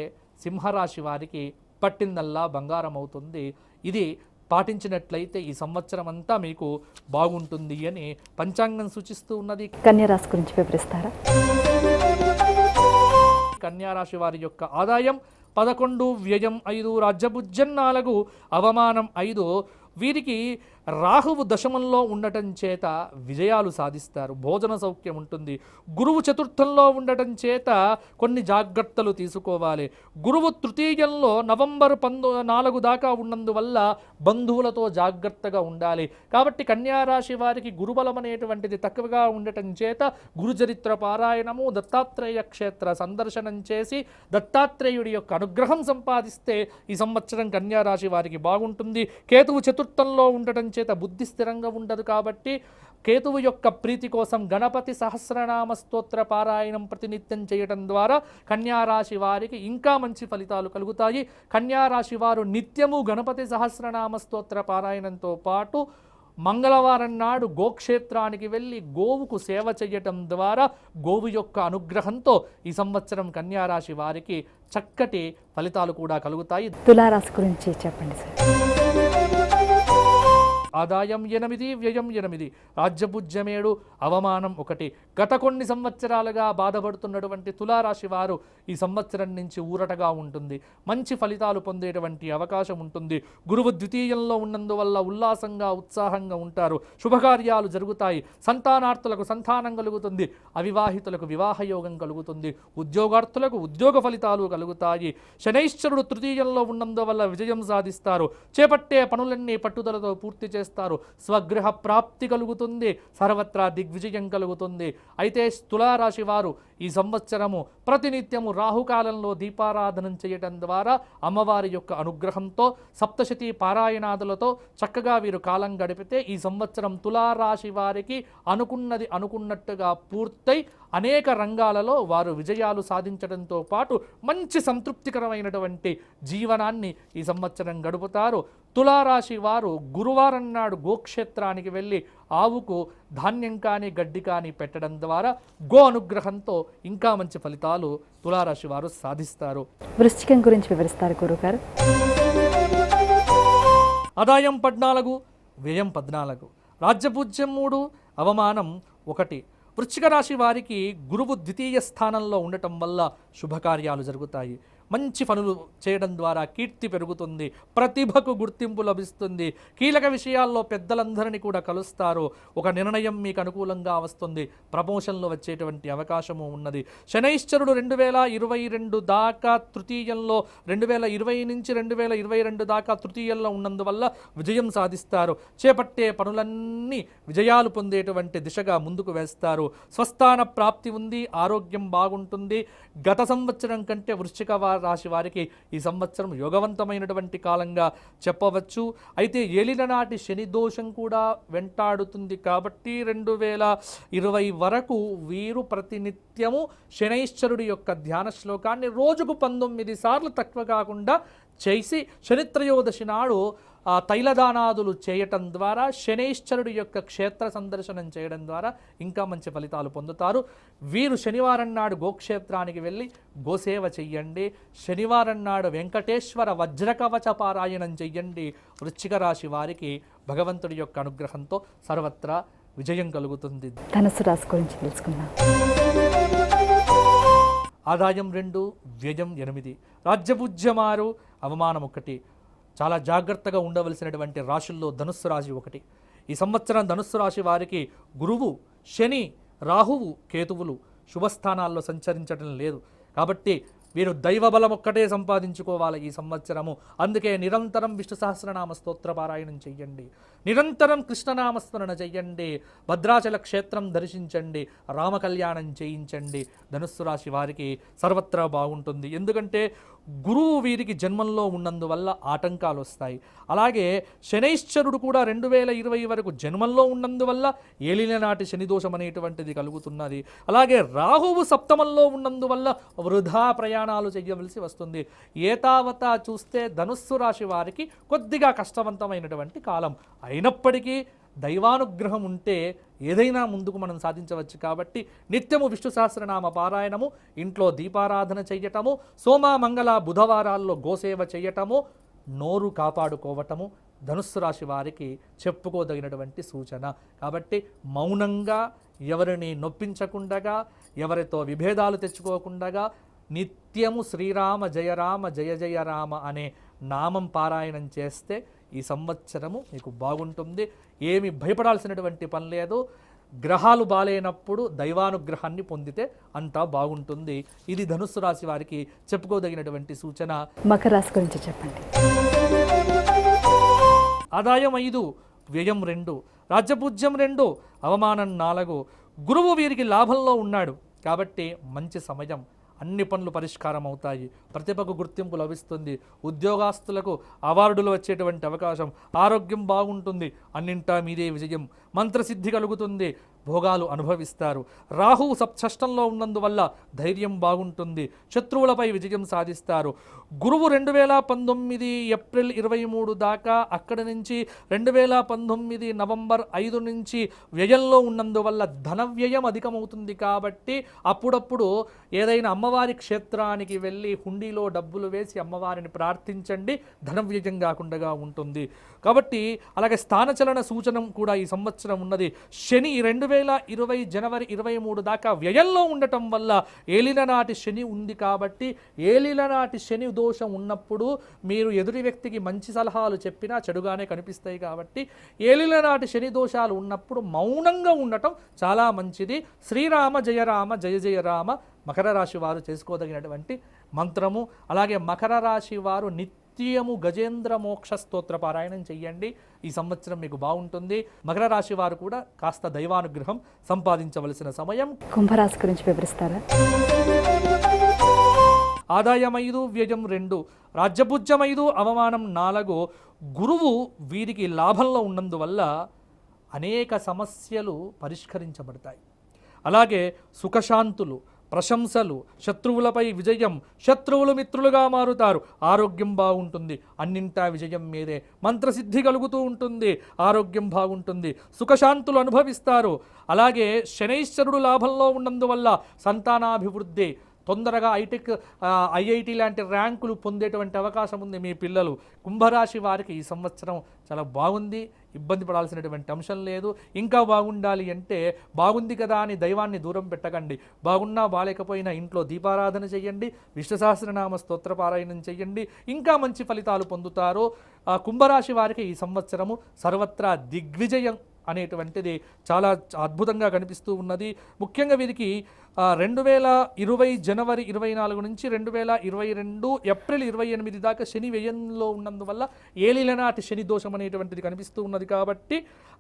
B: సింహరాశి వారికి పట్టిందల్లా బంగారం అవుతుంది. ఇది పాటించినట్లయితే ఈ సంవత్సరం అంతా మీకు బాగుంటుంది అని పంచాంగం సూచిస్తూ ఉన్నది.
A: కన్యారాశి గురించి వివరిస్తారా?
B: కన్యారాశి వారి యొక్క ఆదాయం 11, వ్యయం 5, రాజ్యపూజ్యం 4, అవమానం 5. వీరికి రాహువు దశమంలో ఉండటం చేత విజయాలు సాధిస్తారు. భోజన సౌఖ్యం ఉంటుంది. గురువు చతుర్థంలో ఉండటం చేత కొన్ని జాగ్రత్తలు తీసుకోవాలి. గురువు తృతీయంలో నవంబర్ 4 దాకా ఉన్నందువల్ల బంధువులతో జాగ్రత్తగా ఉండాలి. కాబట్టి కన్యారాశి వారికి గురుబలం అనేటువంటిది తక్కువగా ఉండటం చేత గురుచరిత్ర పారాయణము, దత్తాత్రేయ క్షేత్ర సందర్శనం చేసి దత్తాత్రేయుడి యొక్క అనుగ్రహం సంపాదిస్తే ఈ సంవత్సరం కన్యారాశి వారికి బాగుంటుంది. కేతువు చతుర్థంలో ఉండటం చేత బుద్ధి స్థిరంగా ఉండదు. కాబట్టి కేతువు యొక్క ప్రీతి కోసం గణపతి సహస్రనామ స్తోత్ర పారాయణం ప్రతినిత్యం చేయడం ద్వారా కన్యారాశి వారికి ఇంకా మంచి ఫలితాలు కలుగుతాయి. కన్యారాశి వారు నిత్యము గణపతి సహస్రనామ స్తోత్ర పారాయణంతో పాటు మంగళవారం నాడు గోక్షేత్రానికి వెళ్ళి గోవుకు సేవ చేయటం ద్వారా గోవు యొక్క అనుగ్రహంతో ఈ సంవత్సరం కన్యారాశి వారికి చక్కటి ఫలితాలు కూడా కలుగుతాయి.
A: తులారాశి గురించి చెప్పండి సార్.
B: ఆదాయం 8, వ్యయం 8, రాజ్యపూజ్యం 7, అవమానం 1. గత కొన్ని సంవత్సరాలుగా బాధపడుతున్నటువంటి తులారాశి వారు ఈ సంవత్సరం నుంచి ఊరటగా ఉంటుంది. మంచి ఫలితాలు పొందేటువంటి అవకాశం ఉంటుంది. గురువు ద్వితీయంలో ఉన్నందువల్ల ఉల్లాసంగా ఉత్సాహంగా ఉంటారు. శుభకార్యాలు జరుగుతాయి. సంతానార్థులకు సంతానం కలుగుతుంది. అవివాహితులకు వివాహ యోగం కలుగుతుంది. ఉద్యోగార్థులకు ఉద్యోగ ఫలితాలు కలుగుతాయి. శనైశ్వరుడు తృతీయంలో ఉన్నందువల్ల విజయం సాధిస్తారు. చేపట్టే పనులన్నీ పట్టుదలతో పూర్తి చేస్తారు. స్వగృహ ప్రాప్తి కలుగుతుంది. సర్వత్రా దిగ్విజయం కలుగుతుంది. అయితే తులారాశి వారు ఈ సంవత్సరము ప్రతినిత్యము రాహుకాలంలో దీపారాధనం చేయటం ద్వారా అమ్మవారి యొక్క అనుగ్రహంతో సప్తశతి పారాయణాదులతో చక్కగా వీరు కాలం గడిపితే ఈ సంవత్సరం తులారాశి వారికి అనుకున్నది అనుకున్నట్టుగా పూర్తయి అనేక రంగాలలో వారు విజయాలు సాధించడంతో పాటు మంచి సంతృప్తికరమైనటువంటి జీవనాన్ని ఈ సంవత్సరం గడుపుతారు. తులారాశి వారు గురువారం నాడు గోక్షేత్రానికి వెళ్ళి ఆవుకు ధాన్యం కానీ గడ్డి కానీ పెట్టడం ద్వారా గో అనుగ్రహంతో ఇంకా మంచి ఫలితాలు తులారాశి వారు సాధిస్తారు.
A: వృశ్చికం గురించి వివరిస్తారు గురుగారు.
B: ఆదాయం 14, వ్యయం 14, రాజ్యపూజ్యం 3, అవమానం 1. వృశ్చిక రాశి వారికి గురువు ద్వితీయ స్థానంలో ఉండటం వల్ల శుభకార్యాలు జరుగుతాయి. మంచి పనులు చేయడం ద్వారా కీర్తి పెరుగుతుంది. ప్రతిభకు గుర్తింపు లభిస్తుంది. కీలక విషయాల్లో పెద్దలందరినీ కూడా కలుస్తారు. ఒక నిర్ణయం మీకు అనుకూలంగా వస్తుంది. ప్రమోషన్లు వచ్చేటువంటి అవకాశము ఉన్నది. శనైశ్వరుడు 2022 దాకా తృతీయంలో, 2020 నుంచి 2022 దాకా తృతీయంలో ఉన్నందువల్ల విజయం సాధిస్తారు. చేపట్టే పనులన్నీ విజయాలు పొందేటువంటి దిశగా ముందుకు వేస్తారు. స్వస్థాన ప్రాప్తి ఉంది. ఆరోగ్యం బాగుంటుంది. గత సంవత్సరం కంటే వృశ్చిక రాశి వారికి ఈ సంవత్సరం యోగవంతమైనటువంటి కాలంగా చెప్పవచ్చు. అయితే ఏలిననాటి శని దోషం కూడా వెంటాడుతుంది కాబట్టి 2020 వరకు వీరు ప్రతినిత్యము శనైశ్వరుడి యొక్క ధ్యాన శ్లోకాన్ని రోజుకు 19 సార్లు తక్కువ కాకుండా చేసి శనిత్రయోదశి నాడు తైలదానాదులు చేయటం ద్వారా శనైశ్వరుడి యొక్క క్షేత్ర సందర్శనం చేయడం ద్వారా ఇంకా మంచి ఫలితాలు పొందుతారు. వీరు శనివారం నాడు గోక్షేత్రానికి వెళ్ళి గోసేవ చెయ్యండి. శనివారం నాడు వెంకటేశ్వర వజ్రకవచ పారాయణం చెయ్యండి. వృశ్చిక రాశి వారికి భగవంతుడి యొక్క అనుగ్రహంతో సర్వత్రా విజయం కలుగుతుంది.
A: ధనుసు రాశి గురించి తెలుసుకుందాం.
B: ఆదాయం 2, వ్యయం 8, రాజ్యపూజ్యం 6, అవమానం 1. చాలా జాగ్రత్తగా ఉండవలసినటువంటి రాశుల్లో ధనుస్సు రాశి 1. ఈ సంవత్సరం ధనుస్సు రాశి వారికి గురువు, శని, రాహువు, కేతువులు శుభస్థానాల్లో సంచరించడం లేదు. కాబట్టి వీరు దైవబలం ఒక్కటే సంపాదించుకోవాలి ఈ సంవత్సరము. అందుకే నిరంతరం విష్ణు సహస్రనామ స్తోత్ర పారాయణం చెయ్యండి. నిరంతరం కృష్ణనామస్మరణ చెయ్యండి. భద్రాచల క్షేత్రం దర్శించండి. రామ కళ్యాణం చేయించండి. ధనుస్సు రాశి వారికి సర్వత్రా బాగుంటుంది. ఎందుకంటే గురువు వీరికి జన్మంలో ఉన్నందువల్ల ఆటంకాలు వస్తాయి. అలాగే శనైశ్వరుడు కూడా 2020 వరకు జన్మంలో ఉన్నందువల్ల ఏలిననాటి శనిదోషం అనేటువంటిది కలుగుతున్నది. అలాగే రాహువు సప్తమంలో ఉన్నందువల్ల వృధా ప్రయాణాలు చేయవలసి వస్తుంది. ఏతావతా చూస్తే ధనుస్సు రాశి వారికి కొద్దిగా కష్టవంతమైనటువంటి కాలం. అయినప్పటికీ దైవానుగ్రహం ఉంటే ఏదైనా ముందుకు మనం సాధించవచ్చు. కాబట్టి నిత్యము విష్ణు సహస్రనామ పారాయణము, ఇంట్లో దీపారాధన చెయ్యటము, సోమ, మంగళ, బుధవారాల్లో గోసేవ చెయ్యటము, నోరు కాపాడుకోవటము ధనుస్సు రాశి వారికి చెప్పుకోదగినటువంటి సూచన. కాబట్టి మౌనంగా, ఎవరిని నొప్పించకుండగా, ఎవరితో విభేదాలు తెచ్చుకోకుండగా నిత్యము శ్రీరామ జయ రామ జయ జయ రామ అనే నామం పారాయణం చేస్తే ఈ సంవత్సరము మీకు బాగుంటుంది. ఏమి భయపడాల్సినటువంటి పని లేదు. గ్రహాలు బాలేనప్పుడు దైవానుగ్రహాన్ని పొందితే అంతా బాగుంటుంది. ఇది ధనుస్సు రాశి వారికి చెప్పుకోదగినటువంటి సూచన.
A: మకర రాశి గురించి చెప్పండి.
B: ఆదాయం 5, వ్యయం 2, రాజ్యపూజ్యం 2, అవమానం 4. గురువు వీరికి లాభంలో ఉన్నాడు కాబట్టి మంచి సమయం. అన్ని పనులు పరిష్కారం అవుతాయి, ప్రతిభకు గుర్తింపు లభిస్తుంది, ఉద్యోగస్తులకు అవార్డులు వచ్చేటువంటి అవకాశం, ఆరోగ్యం బాగుంటుంది, అన్నింటా మీదే విజయం, మంత్రసిద్ధి కలుగుతుంది, భోగాలు అనుభవిస్తారు. రాహువు షష్టంలో ఉన్నందువల్ల ధైర్యం బాగుంటుంది, శత్రువులపై విజయం సాధిస్తారు. గురువు 2019 ఏప్రిల్ 23 దాకా, అక్కడి నుంచి 2019 నవంబర్ 5 నుంచి వ్యయంలో ఉన్నందువల్ల ధన వ్యయం అధికమవుతుంది. కాబట్టి అప్పుడప్పుడు ఏదైనా అమ్మవారి క్షేత్రానికి వెళ్ళి హుండీలో డబ్బులు వేసి అమ్మవారిని ప్రార్థించండి, ధన వ్యయం కాకుండా ఉంటుంది. కాబట్టి అలాగే స్థానచలన సూచన కూడా ఈ సంవత్సరం ఉన్నది. శని 2020 జనవరి 23 దాకా వ్యయంలో ఉండటం వల్ల ఏలిననాటి శని ఉంది. కాబట్టి ఏలిననాటి శని దోషం ఉన్నప్పుడు మీరు ఎదుటి వ్యక్తికి మంచి సలహాలు చెప్పినా చెడుగానే కనిపిస్తాయి. కాబట్టి ఏలిననాటి శని దోషాలు ఉన్నప్పుడు మౌనంగా ఉండటం చాలా మంచిది. శ్రీరామ జయ రామ జయ జయ రామ మకర రాశి వారు చేసుకోదగినటువంటి మంత్రము. అలాగే మకర రాశి వారు నిత్యము గజేంద్ర మోక్ష స్తోత్ర పారాయణం చెయ్యండి. ఈ సంవత్సరం మీకు బాగుంటుంది. మకర రాశి వారు కూడా కాస్త దైవానుగ్రహం సంపాదించవలసిన సమయం.
A: కుంభరాశి గురించి వివరిస్తారా?
B: ఆదాయం 5, వ్యయం 2, రాజ్యపూజ్యం 5, అవమానం 4. గురువు వీరికి లాభంలో ఉన్నందువల్ల అనేక సమస్యలు పరిష్కరించబడతాయి. అలాగే సుఖశాంతులు, ప్రశంసలు, శత్రువులపై విజయం, శత్రువులు మిత్రులుగా మారుతారు, ఆరోగ్యం బాగుంటుంది, అన్నింటా విజయం మీదే, మంత్రసిద్ధి కలుగుతూ ఉంటుంది, ఆరోగ్యం బాగుంటుంది, సుఖశాంతులు అనుభవిస్తారు. అలాగే శనైశ్వరుడు లాభంలో ఉన్నందువల్ల సంతానాభివృద్ధి, తొందరగా ఐఐటి లాంటి ర్యాంకులు పొందేటువంటి అవకాశం ఉంది మీ పిల్లలు. కుంభరాశి వారికి ఈ సంవత్సరం చాలా బాగుంది, ఇబ్బంది పడాల్సినటువంటి అంశం లేదు. ఇంకా బాగుండాలి అంటే బాగుంది కదా అని దైవాన్ని దూరం పెట్టకండి. బాగున్నా బాలేకపోయినా ఇంట్లో దీపారాధన చేయండి, విష్ణు సహస్రనామ స్తోత్ర పారాయణం చేయండి, ఇంకా మంచి ఫలితాలు పొందుతారు. కుంభరాశి వారికి ఈ సంవత్సరము సర్వత్రా దిగ్విజయం అనేటువంటిది చాలా అద్భుతంగా కనిపిస్తూ ఉన్నది. ముఖ్యంగా వీరికి 2020 జనవరి 24 నుంచి 2022 ఏప్రిల్ 28 దాకా శని వ్యయంలో ఉన్నందువల్ల ఏలిలనాటి శని దోషం అనేటువంటిది కనిపిస్తూ ఉన్నది. కాబట్టి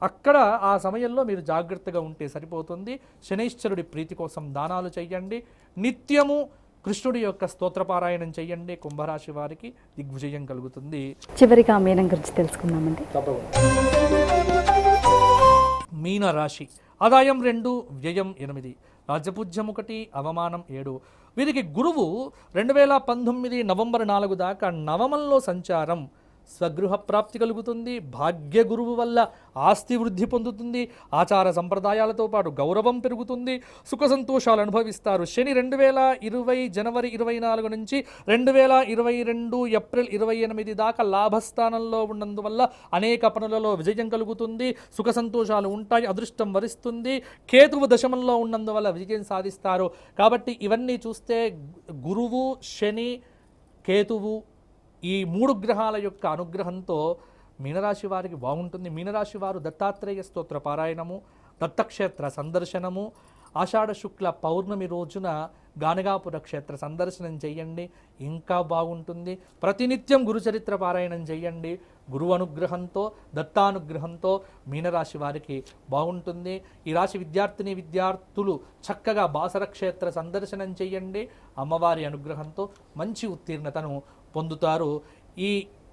B: అక్కడ ఆ సమయంలో మీరు జాగ్రత్తగా ఉంటే సరిపోతుంది. శనైశ్వరుడి ప్రీతి కోసం దానాలు చేయండి, నిత్యము కృష్ణుడి యొక్క స్తోత్రపారాయణం చేయండి. కుంభరాశి వారికి దిగ్విజయం కలుగుతుంది.
A: చివరిగా మీనం గురించి తెలుసుకుందామండి.
B: మీన రాశి ఆదాయం 2, వ్యయం 8, రాజ్యపూజ్యం 1, అవమానం 7. వీరికి గురువు 2019 నవంబర్ 4 దాకా నవమంలో సంచారం, స్వగృహ ప్రాప్తి కలుగుతుంది, భాగ్య గురువు వల్ల ఆస్తి వృద్ధి పొందుతుంది, ఆచార సంప్రదాయాలతో పాటు గౌరవం పెరుగుతుంది, సుఖ సంతోషాలు అనుభవిస్తారు. శని 2020 జనవరి 24 నుంచి 2022 ఏప్రిల్ 28 దాకా లాభస్థానంలో ఉన్నందువల్ల అనేక పనులలో విజయం కలుగుతుంది, సుఖ సంతోషాలు ఉంటాయి, అదృష్టం వరిస్తుంది. కేతువు దశమంలో ఉన్నందువల్ల విజయం సాధిస్తారు. కాబట్టి ఇవన్నీ చూస్తే గురువు, శని, కేతువు ఈ 3 గ్రహాల యొక్క అనుగ్రహంతో మీనరాశి వారికి బాగుంటుంది. మీనరాశి వారు దత్తాత్రేయ స్తోత్ర పారాయణము, దత్తక్షేత్ర సందర్శనము, ఆషాఢ శుక్ల పౌర్ణమి రోజున గానగాపుర క్షేత్ర సందర్శనం చేయండి, ఇంకా బాగుంటుంది. ప్రతినిత్యం గురుచరిత్ర పారాయణం చేయండి. గురువు అనుగ్రహంతో, దత్తానుగ్రహంతో మీనరాశి వారికి బాగుంటుంది. ఈ రాశి విద్యార్థులు చక్కగా బాసర క్షేత్ర సందర్శనం చేయండి. అమ్మవారి అనుగ్రహంతో మంచి ఉత్తీర్ణతను పొందుతారు. ఈ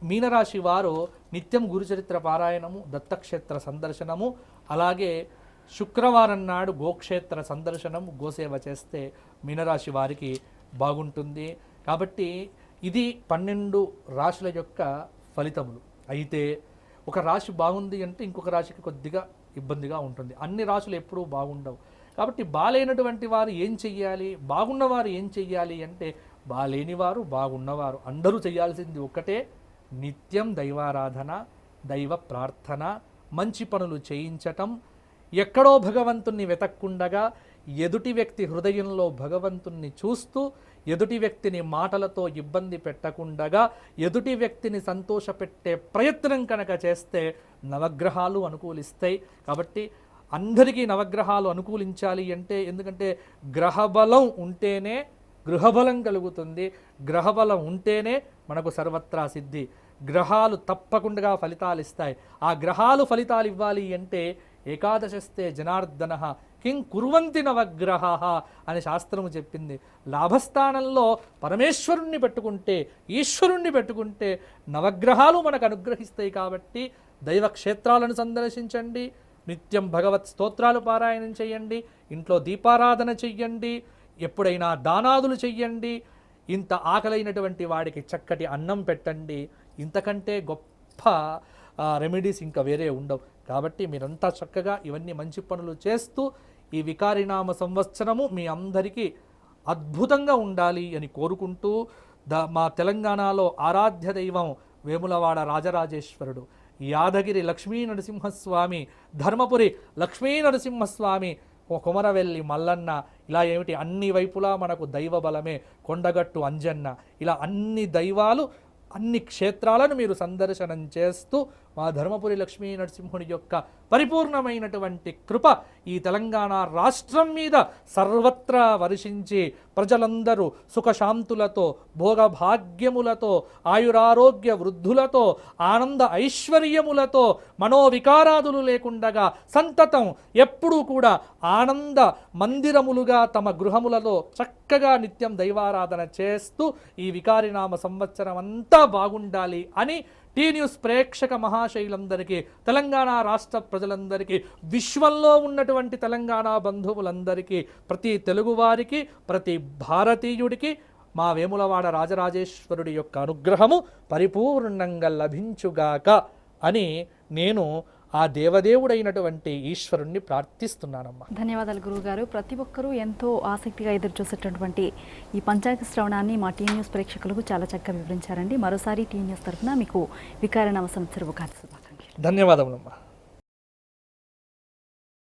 B: మీనరాశి వారు నిత్యం గురుచరిత్ర పారాయణము, దత్తక్షేత్ర సందర్శనము, అలాగే శుక్రవారం నాడు గోక్షేత్ర సందర్శనం, గోసేవ చేస్తే మీనరాశి వారికి బాగుంటుంది. కాబట్టి ఇది 12 రాశుల యొక్క ఫలితములు. అయితే ఒక రాశి బాగుంది అంటే ఇంకొక రాశికి కొద్దిగా ఇబ్బందిగా ఉంటుంది. అన్ని రాశులు ఎప్పుడూ బాగుండవు. కాబట్టి బాలేనటువంటి వారు ఏం చెయ్యాలి, బాగున్నవారు ఏం చెయ్యాలి అంటే బాలేనివారు, బాగున్నవారు అందరూ చేయాల్సింది ఒక్కటే, నిత్యం దైవారాధన, దైవ ప్రార్థన, మంచి పనులు చేయించటం, ఎక్కడో భగవంతుణ్ణి వెతక్కుండగా ఎదుటి వ్యక్తి హృదయంలో భగవంతుణ్ణి చూస్తూ, ఎదుటి వ్యక్తిని మాటలతో ఇబ్బంది పెట్టకుండగా ఎదుటి వ్యక్తిని సంతోషపెట్టే ప్రయత్నం కనుక చేస్తే నవగ్రహాలు అనుకూలిస్తాయి. కాబట్టి అందరికీ నవగ్రహాలు అనుకూలించాలి అంటే, ఎందుకంటే గ్రహబలం ఉంటేనే గృహబలం కలుగుతుంది, గ్రహబలం ఉంటేనే మనకు సర్వత్రా సిద్ధి. గ్రహాలు తప్పకుండా ఫలితాలు ఇస్తాయి. ఆ గ్రహాలు ఫలితాలు ఇవ్వాలి అంటే ఏకాదశస్తే జనార్దన కిం కుర్వంతి నవగ్రహ అని శాస్త్రము చెప్పింది. లాభస్థానంలో పరమేశ్వరుణ్ణి పెట్టుకుంటే, ఈశ్వరుణ్ణి పెట్టుకుంటే నవగ్రహాలు మనకు అనుగ్రహిస్తాయి. కాబట్టి దైవ క్షేత్రాలను సందర్శించండి, నిత్యం భగవత్ స్తోత్రాలు పారాయణం చేయండి, ఇంట్లో దీపారాధన చెయ్యండి, ఎప్పుడైనా దానాదులు చెయ్యండి, ఇంత ఆకలైనటువంటి వాడికి చక్కటి అన్నం పెట్టండి. ఇంతకంటే గొప్ప రెమెడీస్ ఇంకా వేరే ఉండవు. కాబట్టి మీరంతా చక్కగా ఇవన్నీ మంచి పనులు చేస్తూ ఈ వికారినామ సంవత్సరము మీ అందరికీ అద్భుతంగా ఉండాలి అని కోరుకుంటూ మా తెలంగాణలో ఆరాధ్య దైవం వేములవాడ రాజరాజేశ్వరుడు, యాదగిరి లక్ష్మీ నరసింహస్వామి, ధర్మపురి లక్ష్మీ నరసింహస్వామి, కొమరవెల్లి మల్లన్న, ఇలా ఏమిటి అన్ని వైపులా మనకు దైవ బలమే, కొండగట్టు అంజన్న, ఇలా అన్ని దైవాలు అన్ని క్షేత్రాలను మీరు సందర్శనం చేస్తూ మా ధర్మపురి లక్ష్మీ నరసింహుని యొక్క పరిపూర్ణమైనటువంటి కృప ఈ తెలంగాణ రాష్ట్రం మీద సర్వత్రా వర్షించి ప్రజలందరూ సుఖశాంతులతో, భోగభాగ్యములతో, ఆయురారోగ్య వృద్ధులతో, ఆనంద ఐశ్వర్యములతో, మనోవికారాదులు లేకుండగా సంతతం ఎప్పుడూ కూడా ఆనంద మందిరములుగా తమ గృహములలో చక్కగా నిత్యం దైవారాధన చేస్తూ ఈ వికారినామ సంవత్సరం అంతా బాగుండాలి అని టీ న్యూస్ ప్రేక్షక మహాశైలందరికీ, తెలంగాణ రాష్ట్ర ప్రజలందరికీ, విశ్వంలో ఉన్నటువంటి తెలంగాణ బంధువులందరికీ, ప్రతి తెలుగువారికి, ప్రతి భారతీయుడికి మా వేములవాడ రాజరాజేశ్వరుడి యొక్క అనుగ్రహము పరిపూర్ణంగా లభించుగాక అని నేను ఆ దేవదేవుడైనటువంటి ఈశ్వరుణ్ణి ప్రార్థిస్తున్నానమ్మా.
A: ధన్యవాదాలు గురువుగారు. ప్రతి ఒక్కరూ ఎంతో ఆసక్తిగా ఎదురు చూసేటటువంటి ఈ పంచాంగ శ్రవణాన్ని మా టీ న్యూస్ ప్రేక్షకులకు చాలా చక్కగా వివరించారండి. మరోసారి టీ న్యూస్ తరఫున మీకు వికారనామ సంవత్సర ఉగాది శుభాకాంక్షలు.
B: ధన్యవాదములమ్మా.